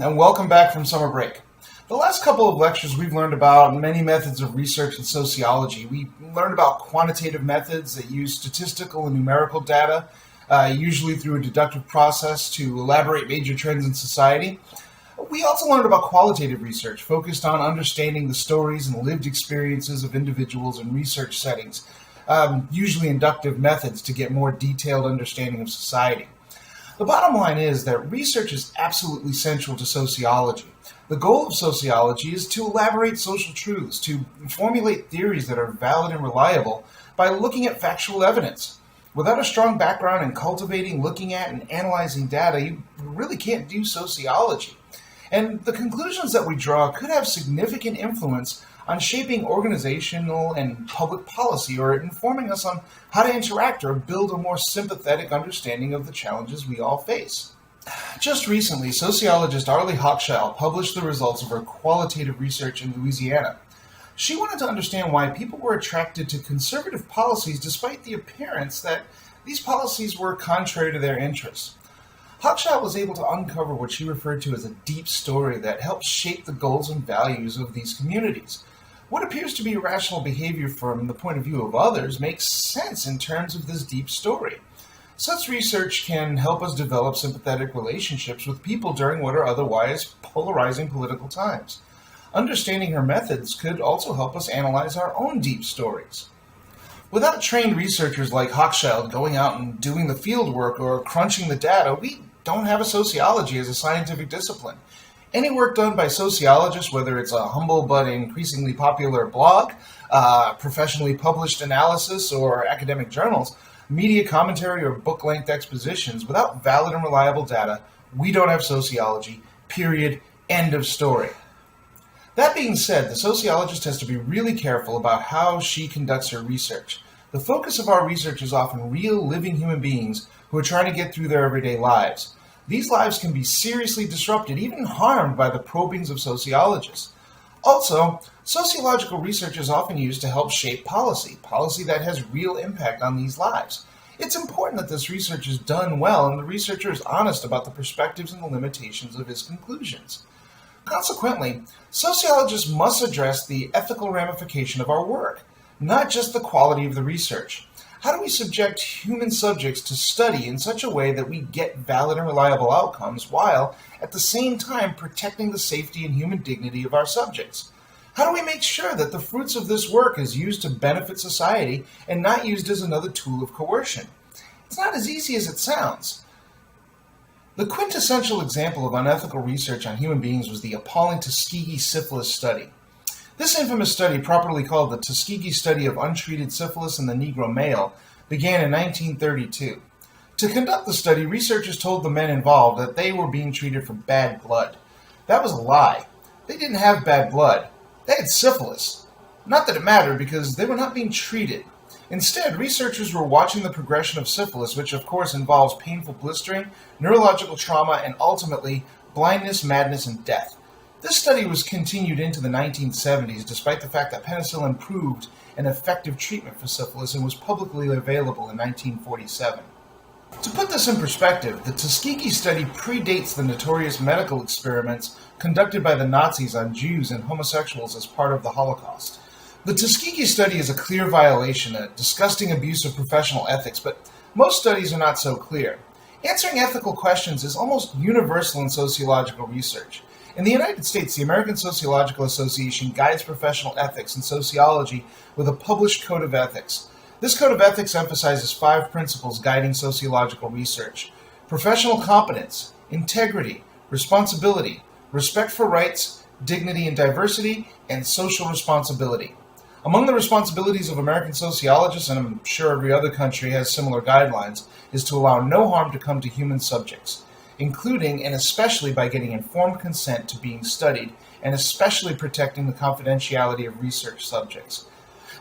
and welcome back from summer break. The last couple of lectures we've learned about many methods of research in sociology. We learned about quantitative methods that use statistical and numerical data, usually through a deductive process to elaborate major trends in society. We also learned about qualitative research, focused on understanding the stories and lived experiences of individuals in research settings, usually inductive methods to get more detailed understanding of society. The bottom line is that research is absolutely central to sociology. The goal of sociology is to elaborate social truths, to formulate theories that are valid and reliable by looking at factual evidence. Without a strong background in cultivating, looking at, and analyzing data, you really can't do sociology. And the conclusions that we draw could have significant influence on shaping organizational and public policy, or informing us on how to interact or build a more sympathetic understanding of the challenges we all face. Just recently, sociologist Arlie Hochschild published the results of her qualitative research in Louisiana. She wanted to understand why people were attracted to conservative policies despite the appearance that these policies were contrary to their interests. Hochschild was able to uncover what she referred to as a deep story that helps shape the goals and values of these communities. What appears to be irrational behavior from the point of view of others makes sense in terms of this deep story. Such research can help us develop sympathetic relationships with people during what are otherwise polarizing political times. Understanding her methods could also help us analyze our own deep stories. Without trained researchers like Hochschild going out and doing the field work or crunching the data, we don't have a sociology as a scientific discipline. Any work done by sociologists, whether it's a humble but increasingly popular blog, professionally published analysis, or academic journals, media commentary, or book-length expositions, without valid and reliable data, we don't have sociology, period, end of story. That being said, the sociologist has to be really careful about how she conducts her research. The focus of our research is often real, living human beings who are trying to get through their everyday lives. These lives can be seriously disrupted, even harmed by the probings of sociologists. Also, sociological research is often used to help shape policy that has real impact on these lives. It's important that this research is done well and the researcher is honest about the perspectives and the limitations of his conclusions. Consequently, sociologists must address the ethical ramification of our work, not just the quality of the research. How do we subject human subjects to study in such a way that we get valid and reliable outcomes while, at the same time, protecting the safety and human dignity of our subjects? How do we make sure that the fruits of this work is used to benefit society and not used as another tool of coercion? It's not as easy as it sounds. The quintessential example of unethical research on human beings was the appalling Tuskegee syphilis study. This infamous study, properly called the Tuskegee Study of Untreated Syphilis in the Negro Male, began in 1932. To conduct the study, researchers told the men involved that they were being treated for bad blood. That was a lie. They didn't have bad blood. They had syphilis. Not that it mattered, because they were not being treated. Instead, researchers were watching the progression of syphilis, which of course involves painful blistering, neurological trauma, and ultimately blindness, madness, and death. This study was continued into the 1970s, despite the fact that penicillin proved an effective treatment for syphilis and was publicly available in 1947. To put this in perspective, the Tuskegee study predates the notorious medical experiments conducted by the Nazis on Jews and homosexuals as part of the Holocaust. The Tuskegee study is a clear violation, a disgusting abuse of professional ethics, but most studies are not so clear. Answering ethical questions is almost universal in sociological research. In the United States, the American Sociological Association guides professional ethics in sociology with a published code of ethics. This code of ethics emphasizes 5 principles guiding sociological research: professional competence, integrity, responsibility, respect for rights, dignity and diversity, and social responsibility. Among the responsibilities of American sociologists, and I'm sure every other country has similar guidelines, is to allow no harm to come to human subjects, including and especially by getting informed consent to being studied, and especially protecting the confidentiality of research subjects.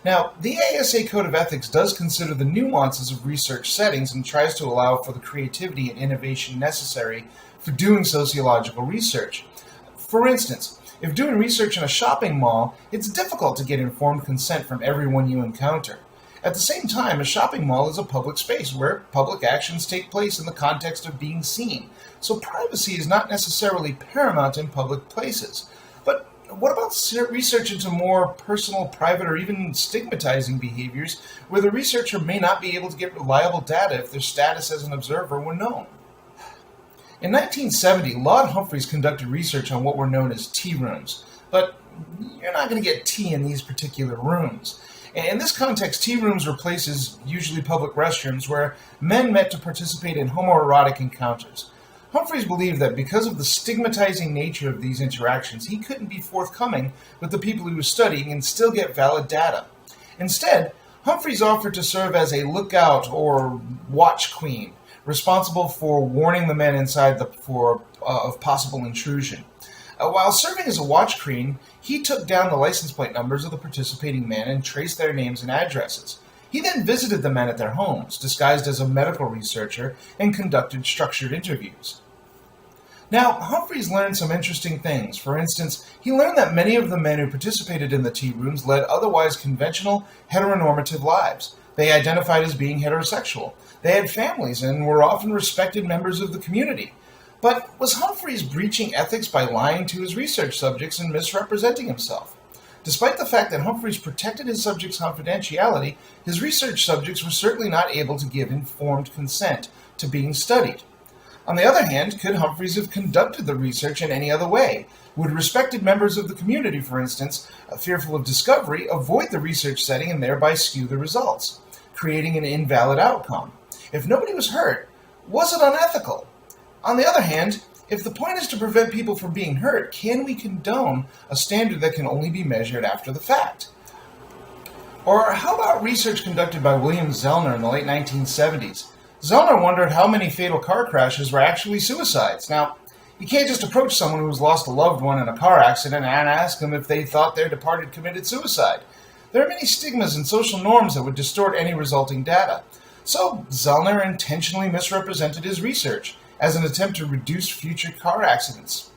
Now, the ASA Code of Ethics does consider the nuances of research settings and tries to allow for the creativity and innovation necessary for doing sociological research. For instance, if doing research in a shopping mall, it's difficult to get informed consent from everyone you encounter. At the same time, a shopping mall is a public space where public actions take place in the context of being seen, so privacy is not necessarily paramount in public places. But what about research into more personal, private, or even stigmatizing behaviors where the researcher may not be able to get reliable data if their status as an observer were known? In 1970, LOD Humphries conducted research on what were known as tea rooms, but you're not going to get tea in these particular rooms. In this context, tea rooms were places, usually public restrooms, where men met to participate in homoerotic encounters. Humphries believed that because of the stigmatizing nature of these interactions, he couldn't be forthcoming with the people he was studying and still get valid data. Instead, Humphries offered to serve as a lookout or watch queen, responsible for warning the men inside of possible intrusion. While serving as a watch queen, he took down the license plate numbers of the participating men and traced their names and addresses. He then visited the men at their homes, disguised as a medical researcher, and conducted structured interviews. Now, Humphries learned some interesting things. For instance, he learned that many of the men who participated in the tea rooms led otherwise conventional, heteronormative lives. They identified as being heterosexual. They had families and were often respected members of the community. But was Humphries breaching ethics by lying to his research subjects and misrepresenting himself? Despite the fact that Humphries protected his subjects' confidentiality, his research subjects were certainly not able to give informed consent to being studied. On the other hand, could Humphries have conducted the research in any other way? Would respected members of the community, for instance, fearful of discovery, avoid the research setting and thereby skew the results, creating an invalid outcome? If nobody was hurt, was it unethical? On the other hand, if the point is to prevent people from being hurt, can we condone a standard that can only be measured after the fact? Or how about research conducted by William Zellner in the late 1970s? Zellner wondered how many fatal car crashes were actually suicides. Now, you can't just approach someone who's lost a loved one in a car accident and ask them if they thought their departed committed suicide. There are many stigmas and social norms that would distort any resulting data. So, Zellner intentionally misrepresented his research as an attempt to reduce future car accidents.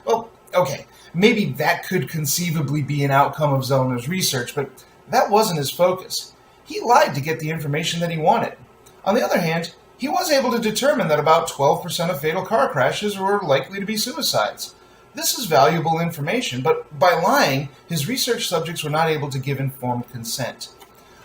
Well, okay, maybe that could conceivably be an outcome of Zellner's research, but that wasn't his focus. He lied to get the information that he wanted. On the other hand, he was able to determine that about 12% of fatal car crashes were likely to be suicides. This is valuable information, but by lying, his research subjects were not able to give informed consent.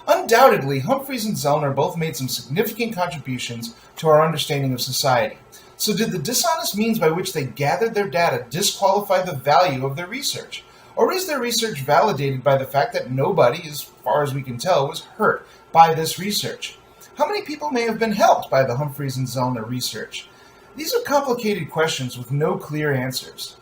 Undoubtedly, Humphries and Zellner both made some significant contributions to our understanding of society. So did the dishonest means by which they gathered their data disqualify the value of their research? Or is their research validated by the fact that nobody, as far as we can tell, was hurt by this research? How many people may have been helped by the Humphries and Zellner research? These are complicated questions with no clear answers.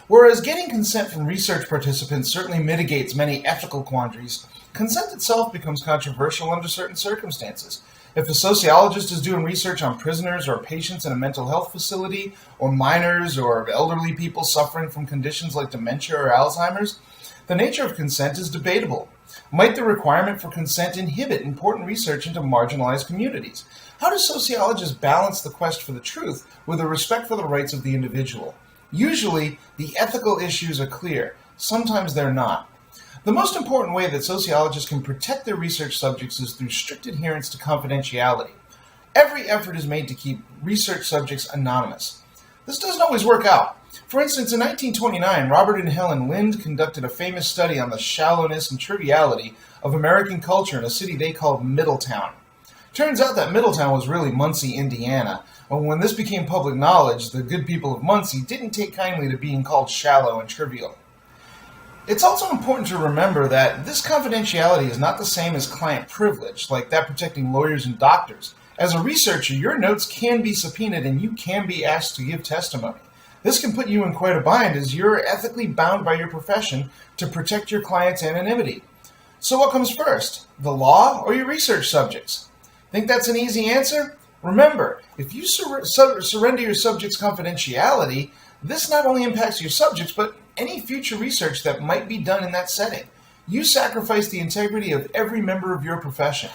Whereas getting consent from research participants certainly mitigates many ethical quandaries, consent itself becomes controversial under certain circumstances. If a sociologist is doing research on prisoners or patients in a mental health facility, or minors or elderly people suffering from conditions like dementia or Alzheimer's, the nature of consent is debatable. Might the requirement for consent inhibit important research into marginalized communities? How do sociologists balance the quest for the truth with a respect for the rights of the individual? Usually, the ethical issues are clear. Sometimes they're not. The most important way that sociologists can protect their research subjects is through strict adherence to confidentiality. Every effort is made to keep research subjects anonymous. This doesn't always work out. For instance, in 1929, Robert and Helen Lind conducted a famous study on the shallowness and triviality of American culture in a city they called Middletown. Turns out that Middletown was really Muncie, Indiana, and when this became public knowledge, the good people of Muncie didn't take kindly to being called shallow and trivial. It's also important to remember that this confidentiality is not the same as client privilege, like that protecting lawyers and doctors. As a researcher, your notes can be subpoenaed and you can be asked to give testimony. This can put you in quite a bind as you're ethically bound by your profession to protect your client's anonymity. So what comes first, the law or your research subjects? Think that's an easy answer? Remember, if you surrender your subjects' confidentiality, this not only impacts your subjects, but any future research that might be done in that setting. You sacrifice the integrity of every member of your profession.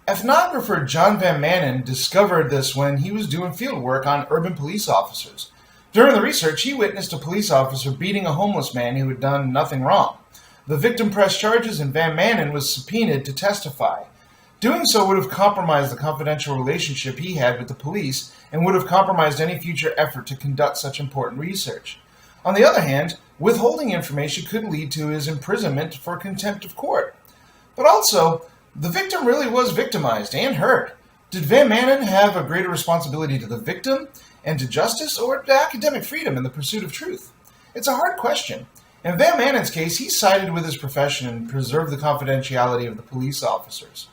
Ethnographer John Van Manen discovered this when he was doing field work on urban police officers. During the research, he witnessed a police officer beating a homeless man who had done nothing wrong. The victim pressed charges and Van Manen was subpoenaed to testify. Doing so would have compromised the confidential relationship he had with the police and would have compromised any future effort to conduct such important research. On the other hand, withholding information could lead to his imprisonment for contempt of court. But also, the victim really was victimized and hurt. Did Van Manen have a greater responsibility to the victim and to justice, or to academic freedom in the pursuit of truth? It's a hard question. In Van Manen's case, he sided with his profession and preserved the confidentiality of the police officers.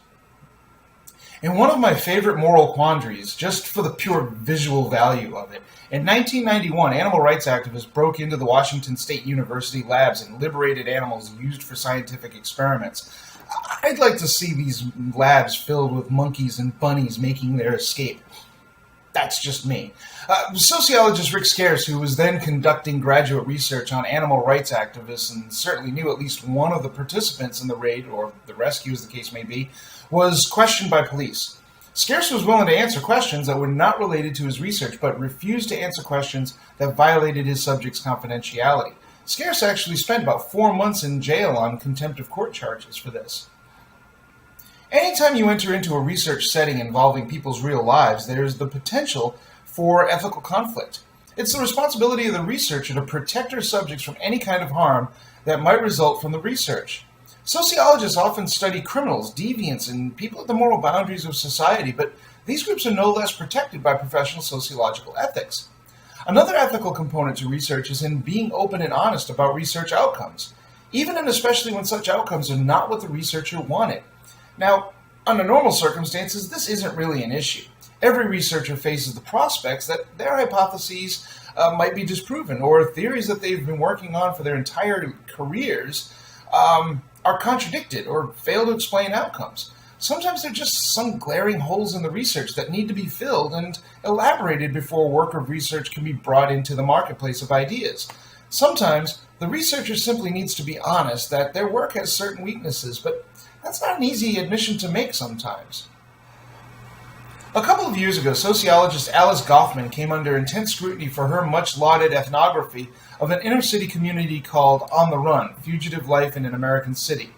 In one of my favorite moral quandaries, just for the pure visual value of it, in 1991, animal rights activists broke into the Washington State University labs and liberated animals used for scientific experiments. I'd like to see these labs filled with monkeys and bunnies making their escape. That's just me. Sociologist Rick Scarce, who was then conducting graduate research on animal rights activists and certainly knew at least one of the participants in the raid, or the rescue as the case may be, was questioned by police. Scarce was willing to answer questions that were not related to his research, but refused to answer questions that violated his subject's confidentiality. Scarce actually spent about 4 months in jail on contempt of court charges for this. Anytime you enter into a research setting involving people's real lives, there's the potential for ethical conflict. It's the responsibility of the researcher to protect her subjects from any kind of harm that might result from the research. Sociologists often study criminals, deviants, and people at the moral boundaries of society, but these groups are no less protected by professional sociological ethics. Another ethical component to research is in being open and honest about research outcomes, even and especially when such outcomes are not what the researcher wanted. Now, under normal circumstances, this isn't really an issue. Every researcher faces the prospects that their hypotheses might be disproven, or theories that they've been working on for their entire careers are contradicted or fail to explain outcomes. Sometimes there are just some glaring holes in the research that need to be filled and elaborated before a work of research can be brought into the marketplace of ideas. Sometimes the researcher simply needs to be honest that their work has certain weaknesses, but that's not an easy admission to make sometimes. A couple of years ago, sociologist Alice Goffman came under intense scrutiny for her much-lauded ethnography of an inner-city community called On the Run, Fugitive Life in an American City.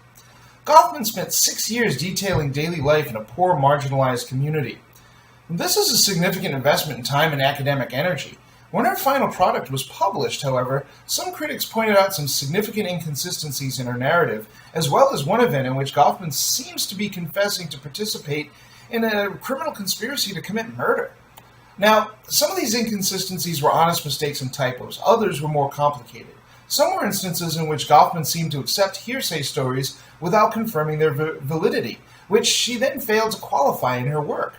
Goffman spent 6 years detailing daily life in a poor, marginalized community. This is a significant investment in time and academic energy. When her final product was published, however, some critics pointed out some significant inconsistencies in her narrative, as well as one event in which Goffman seems to be confessing to participate in a criminal conspiracy to commit murder. Now, some of these inconsistencies were honest mistakes and typos. Others were more complicated. Some were instances in which Goffman seemed to accept hearsay stories without confirming their validity, which she then failed to qualify in her work.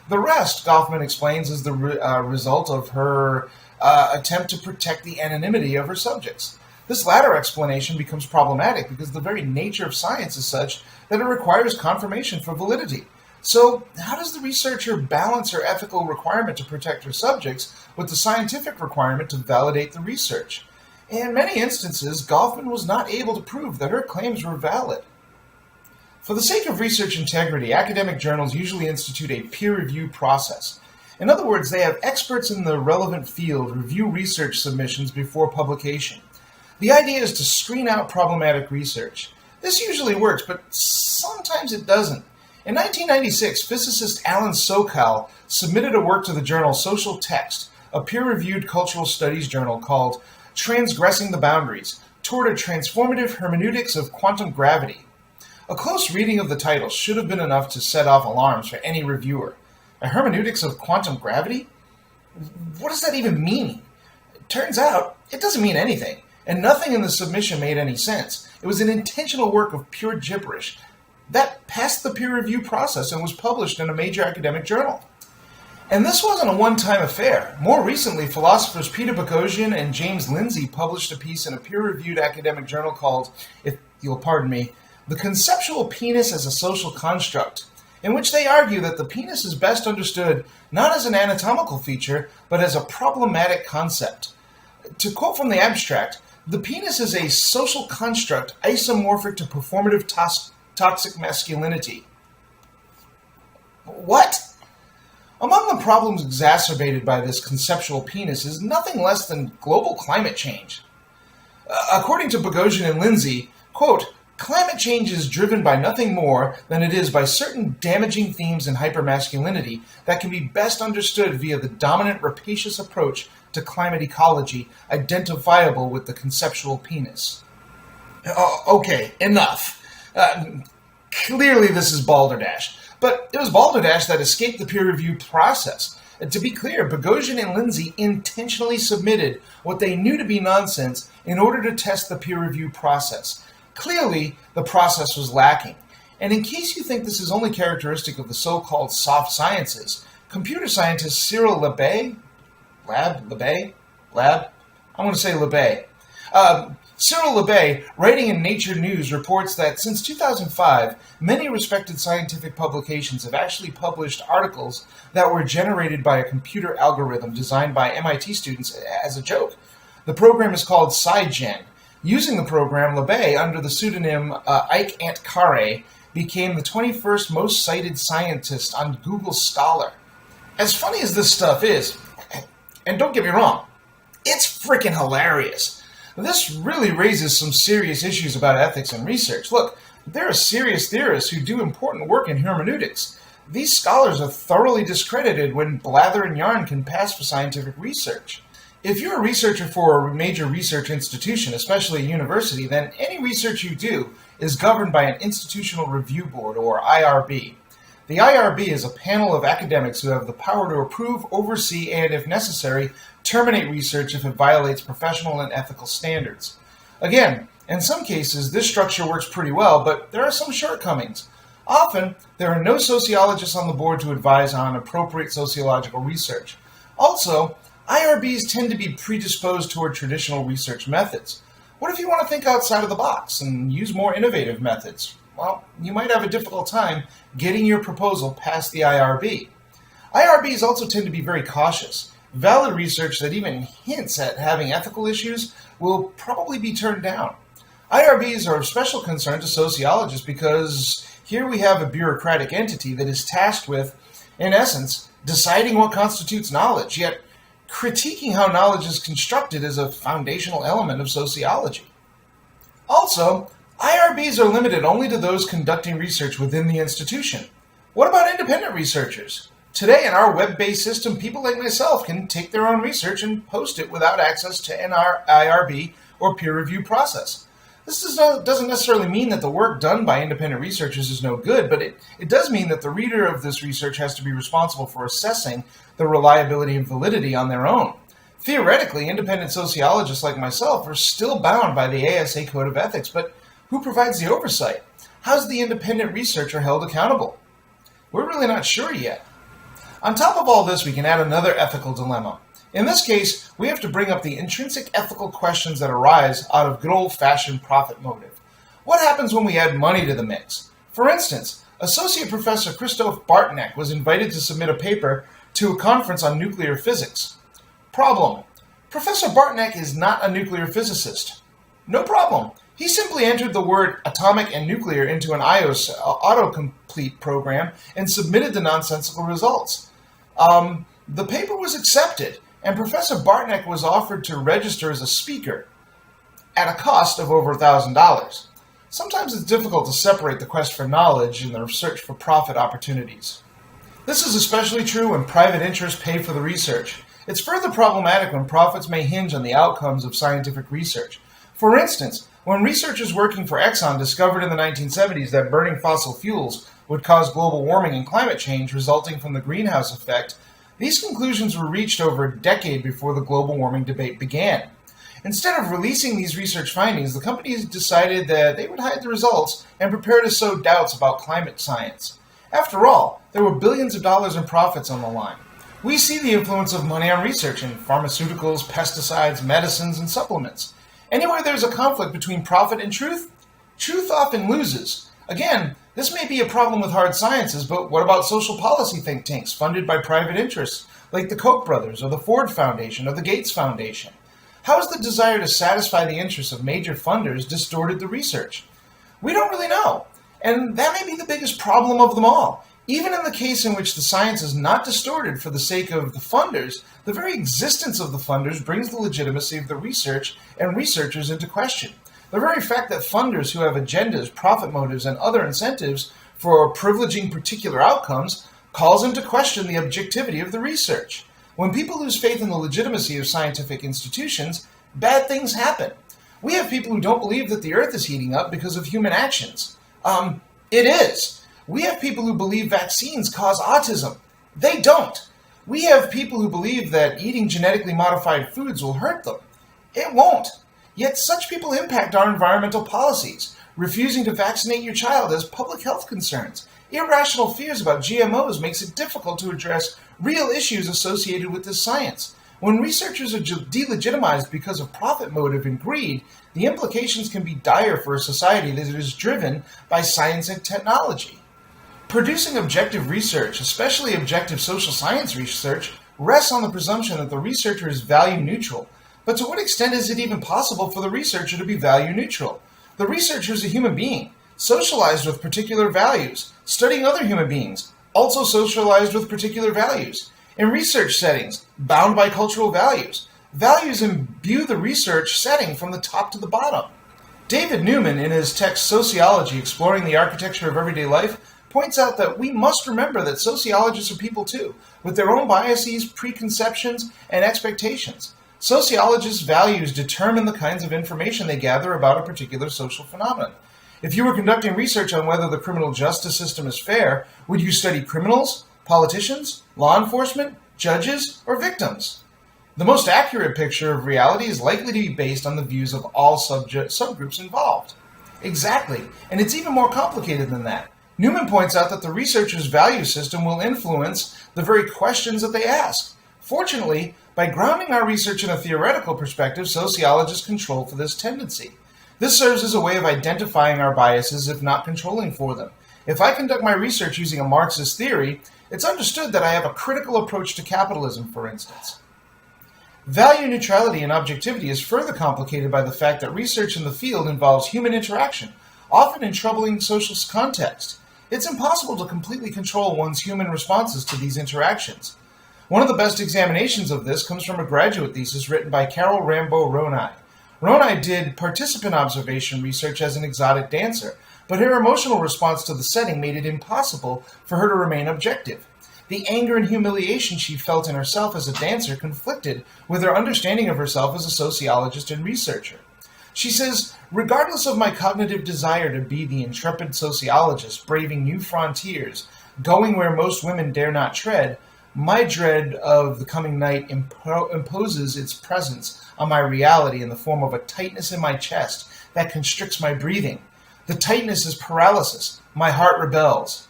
The rest, Goffman explains, is the result of her attempt to protect the anonymity of her subjects. This latter explanation becomes problematic because the very nature of science is such that it requires confirmation for validity. So, how does the researcher balance her ethical requirement to protect her subjects with the scientific requirement to validate the research? In many instances, Goffman was not able to prove that her claims were valid. For the sake of research integrity, academic journals usually institute a peer review process. In other words, they have experts in the relevant field review research submissions before publication. The idea is to screen out problematic research. This usually works, but sometimes it doesn't. In 1996, physicist Alan Sokal submitted a work to the journal Social Text, a peer-reviewed cultural studies journal called Transgressing the Boundaries, toward a transformative hermeneutics of quantum gravity. A close reading of the title should have been enough to set off alarms for any reviewer. A hermeneutics of quantum gravity? What does that even mean? It turns out, it doesn't mean anything, and nothing in the submission made any sense. It was an intentional work of pure gibberish that passed the peer review process and was published in a major academic journal. And this wasn't a one-time affair. More recently, philosophers Peter Boghossian and James Lindsay published a piece in a peer-reviewed academic journal called, if you'll pardon me, The Conceptual Penis as a Social Construct, in which they argue that the penis is best understood not as an anatomical feature, but as a problematic concept. To quote from the abstract, the penis is a social construct isomorphic to performative toxic masculinity. What? Among the problems exacerbated by this conceptual penis is nothing less than global climate change. According to Boghossian and Lindsay, Quote, climate change is driven by nothing more than it is by certain damaging themes in hypermasculinity that can be best understood via the dominant rapacious approach to climate ecology identifiable with the conceptual penis. Okay, enough. Clearly this is balderdash, but it was balderdash that escaped the peer review process. To be clear, Boghossian and Lindsay intentionally submitted what they knew to be nonsense in order to test the peer review process. Clearly, the process was lacking. And in case you think this is only characteristic of the so-called soft sciences, computer scientist Cyril Lebay, Cyril Lebay, writing in Nature News, reports that since 2005, many respected scientific publications have actually published articles that were generated by a computer algorithm designed by MIT students as a joke. The program is called SciGen. Using the program, Lebay, under the pseudonym Ike Antkare, became the 21st most cited scientist on Google Scholar. As funny as this stuff is, and don't get me wrong, it's freaking hilarious. This really raises some serious issues about ethics and research. Look, there are serious theorists who do important work in hermeneutics. These scholars are thoroughly discredited when blather and yarn can pass for scientific research. If you're a researcher for a major research institution, especially a university, then any research you do is governed by an Institutional Review Board, or IRB. The IRB is a panel of academics who have the power to approve, oversee, and, if necessary, terminate research if it violates professional and ethical standards. Again, in some cases, this structure works pretty well, but there are some shortcomings. Often, there are no sociologists on the board to advise on appropriate sociological research. Also, IRBs tend to be predisposed toward traditional research methods. What if you want to think outside of the box and use more innovative methods? Well, you might have a difficult time getting your proposal past the IRB. IRBs also tend to be very cautious. Valid research that even hints at having ethical issues will probably be turned down. IRBs are of special concern to sociologists because here we have a bureaucratic entity that is tasked with, in essence, deciding what constitutes knowledge, yet critiquing how knowledge is constructed is a foundational element of sociology. Also, IRBs are limited only to those conducting research within the institution. What about independent researchers? Today, in our web-based system, people like myself can take their own research and post it without access to an IRB or peer review process. This doesn't necessarily mean that the work done by independent researchers is no good, but it does mean that the reader of this research has to be responsible for assessing the reliability and validity on their own. Theoretically, independent sociologists like myself are still bound by the ASA Code of Ethics, but who provides the oversight? How's the independent researcher held accountable? We're really not sure yet. On top of all this, we can add another ethical dilemma. In this case, we have to bring up the intrinsic ethical questions that arise out of good old-fashioned profit motive. What happens when we add money to the mix? For instance, Associate Professor Christoph Bartnek was invited to submit a paper to a conference on nuclear physics. Problem: Professor Bartnek is not a nuclear physicist. No problem. He simply entered the word atomic and nuclear into an iOS autocomplete program and submitted the nonsensical results. The paper was accepted, and Professor Bartnek was offered to register as a speaker at a cost of over $1,000. Sometimes it's difficult to separate the quest for knowledge and the search for profit opportunities. This is especially true when private interests pay for the research. It's further problematic when profits may hinge on the outcomes of scientific research. For instance, when researchers working for Exxon discovered in the 1970s that burning fossil fuels would cause global warming and climate change resulting from the greenhouse effect, these conclusions were reached over a decade before the global warming debate began. Instead of releasing these research findings, the companies decided that they would hide the results and prepare to sow doubts about climate science. After all, there were billions of dollars in profits on the line. We see the influence of money on research in pharmaceuticals, pesticides, medicines, and supplements. Anywhere there's a conflict between profit and truth, truth often loses. Again, this may be a problem with hard sciences, but what about social policy think tanks funded by private interests, like the Koch brothers, or the Ford Foundation, or the Gates Foundation? How has the desire to satisfy the interests of major funders distorted the research? We don't really know, and that may be the biggest problem of them all. Even in the case in which the science is not distorted for the sake of the funders, the very existence of the funders brings the legitimacy of the research and researchers into question. The very fact that funders who have agendas, profit motives, and other incentives for privileging particular outcomes calls into question the objectivity of the research. When people lose faith in the legitimacy of scientific institutions, bad things happen. We have people who don't believe that the Earth is heating up because of human actions. It is. We have people who believe vaccines cause autism. They don't. We have people who believe that eating genetically modified foods will hurt them. It won't. Yet such people impact our environmental policies. Refusing to vaccinate your child has public health concerns. Irrational fears about GMOs makes it difficult to address real issues associated with this science. When researchers are delegitimized because of profit motive and greed, the implications can be dire for a society that is driven by science and technology. Producing objective research, especially objective social science research, rests on the presumption that the researcher is value neutral. But to what extent is it even possible for the researcher to be value neutral? The researcher is a human being, socialized with particular values, studying other human beings, also socialized with particular values. In research settings, bound by cultural values, values imbue the research setting from the top to the bottom. David Newman, in his text Sociology, Exploring the Architecture of Everyday Life, points out that we must remember that sociologists are people too, with their own biases, preconceptions, and expectations. Sociologists' values determine the kinds of information they gather about a particular social phenomenon. If you were conducting research on whether the criminal justice system is fair, would you study criminals, politicians, law enforcement, judges, or victims? The most accurate picture of reality is likely to be based on the views of all subgroups involved. Exactly, and it's even more complicated than that. Newman points out that the researcher's value system will influence the very questions that they ask. Fortunately, by grounding our research in a theoretical perspective, sociologists control for this tendency. This serves as a way of identifying our biases, if not controlling for them. If I conduct my research using a Marxist theory, it's understood that I have a critical approach to capitalism, for instance. Value neutrality and objectivity is further complicated by the fact that research in the field involves human interaction, often in troubling social context. It's impossible to completely control one's human responses to these interactions. One of the best examinations of this comes from a graduate thesis written by Carol Rambo Ronai. Ronai did participant observation research as an exotic dancer, but her emotional response to the setting made it impossible for her to remain objective. The anger and humiliation she felt in herself as a dancer conflicted with her understanding of herself as a sociologist and researcher. She says, regardless of my cognitive desire to be the intrepid sociologist braving new frontiers, going where most women dare not tread, my dread of the coming night imposes its presence on my reality in the form of a tightness in my chest that constricts my breathing. The tightness is paralysis. My heart rebels.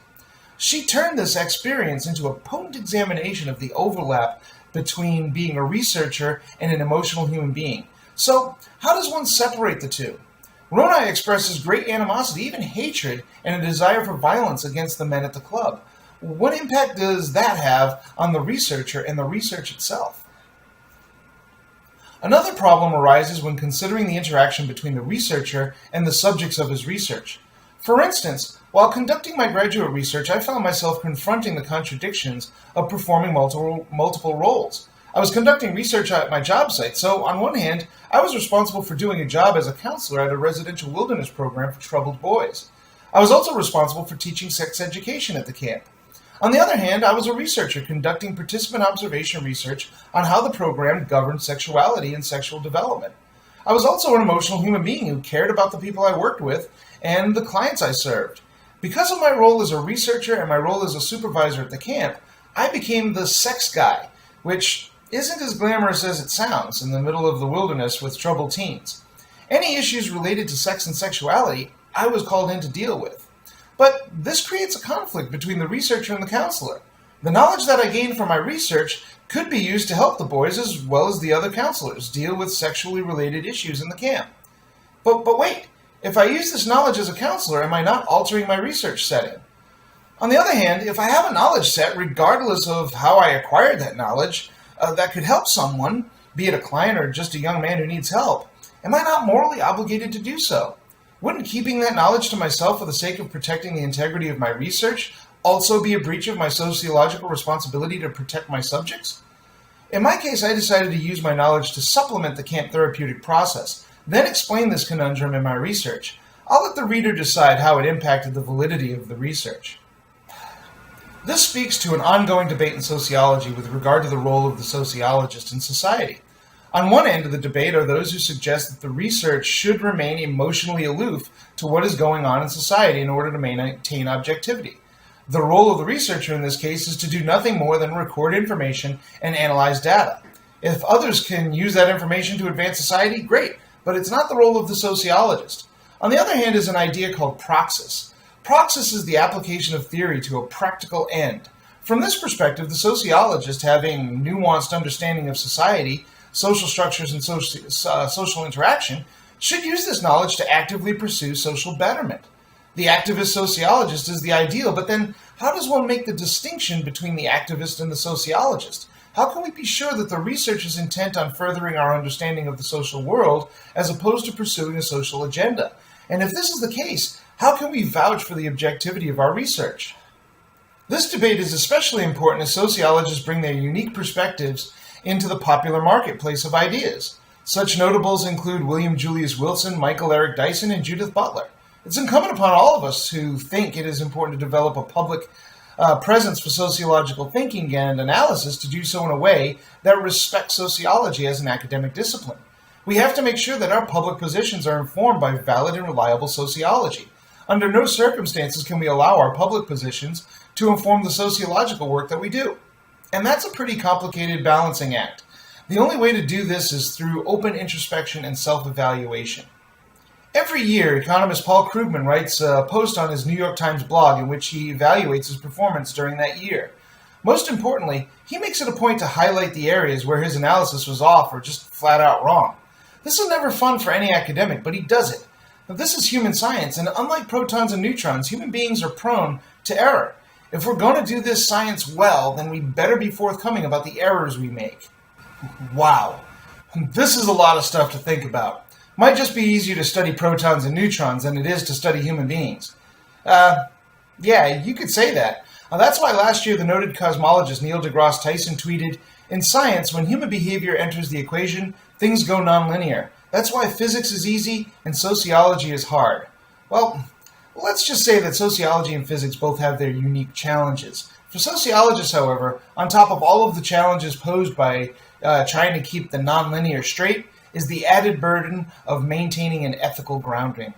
She turned this experience into a potent examination of the overlap between being a researcher and an emotional human being. So, how does one separate the two? Ronai expresses great animosity, even hatred, and a desire for violence against the men at the club. What impact does that have on the researcher and the research itself? Another problem arises when considering the interaction between the researcher and the subjects of his research. For instance, while conducting my graduate research, I found myself confronting the contradictions of performing multiple roles. I was conducting research at my job site, so on one hand, I was responsible for doing a job as a counselor at a residential wilderness program for troubled boys. I was also responsible for teaching sex education at the camp. On the other hand, I was a researcher conducting participant observation research on how the program governed sexuality and sexual development. I was also an emotional human being who cared about the people I worked with and the clients I served. Because of my role as a researcher and my role as a supervisor at the camp, I became the sex guy, which isn't as glamorous as it sounds in the middle of the wilderness with troubled teens. Any issues related to sex and sexuality, I was called in to deal with. But this creates a conflict between the researcher and the counselor. The knowledge that I gained from my research could be used to help the boys as well as the other counselors deal with sexually related issues in the camp. But wait, if I use this knowledge as a counselor, am I not altering my research setting? On the other hand, if I have a knowledge set, regardless of how I acquired that knowledge, that could help someone, be it a client or just a young man who needs help, am I not morally obligated to do so? Wouldn't keeping that knowledge to myself for the sake of protecting the integrity of my research also be a breach of my sociological responsibility to protect my subjects? In my case, I decided to use my knowledge to supplement the camp therapeutic process, then explain this conundrum in my research. I'll let the reader decide how it impacted the validity of the research. This speaks to an ongoing debate in sociology with regard to the role of the sociologist in society. On one end of the debate are those who suggest that the research should remain emotionally aloof to what is going on in society in order to maintain objectivity. The role of the researcher in this case is to do nothing more than record information and analyze data. If others can use that information to advance society, great, but it's not the role of the sociologist. On the other hand is an idea called praxis. Praxis is the application of theory to a practical end. From this perspective, the sociologist, having nuanced understanding of society, social structures, and social interaction, should use this knowledge to actively pursue social betterment. The activist sociologist is the ideal, but then how does one make the distinction between the activist and the sociologist? How can we be sure that the research is intent on furthering our understanding of the social world as opposed to pursuing a social agenda? And if this is the case, how can we vouch for the objectivity of our research? This debate is especially important as sociologists bring their unique perspectives into the popular marketplace of ideas. Such notables include William Julius Wilson, Michael Eric Dyson, and Judith Butler. It's incumbent upon all of us who think it is important to develop a public presence for sociological thinking and analysis to do so in a way that respects sociology as an academic discipline. We have to make sure that our public positions are informed by valid and reliable sociology. Under no circumstances can we allow our public positions to inform the sociological work that we do. And that's a pretty complicated balancing act. The only way to do this is through open introspection and self-evaluation. Every year, economist Paul Krugman writes a post on his New York Times blog in which he evaluates his performance during that year. Most importantly, he makes it a point to highlight the areas where his analysis was off or just flat out wrong. This is never fun for any academic, but he does it. Now, this is human science, and unlike protons and neutrons, human beings are prone to error. If we're going to do this science well, then we better be forthcoming about the errors we make. Wow, this is a lot of stuff to think about. Might just be easier to study protons and neutrons than it is to study human beings. Yeah, you could say that. That's why last year the noted cosmologist Neil deGrasse Tyson tweeted, "In science, when human behavior enters the equation, things go nonlinear. That's why physics is easy and sociology is hard." Well, let's just say that sociology and physics both have their unique challenges. For sociologists, however, on top of all of the challenges posed by trying to keep the nonlinear straight, is the added burden of maintaining an ethical grounding.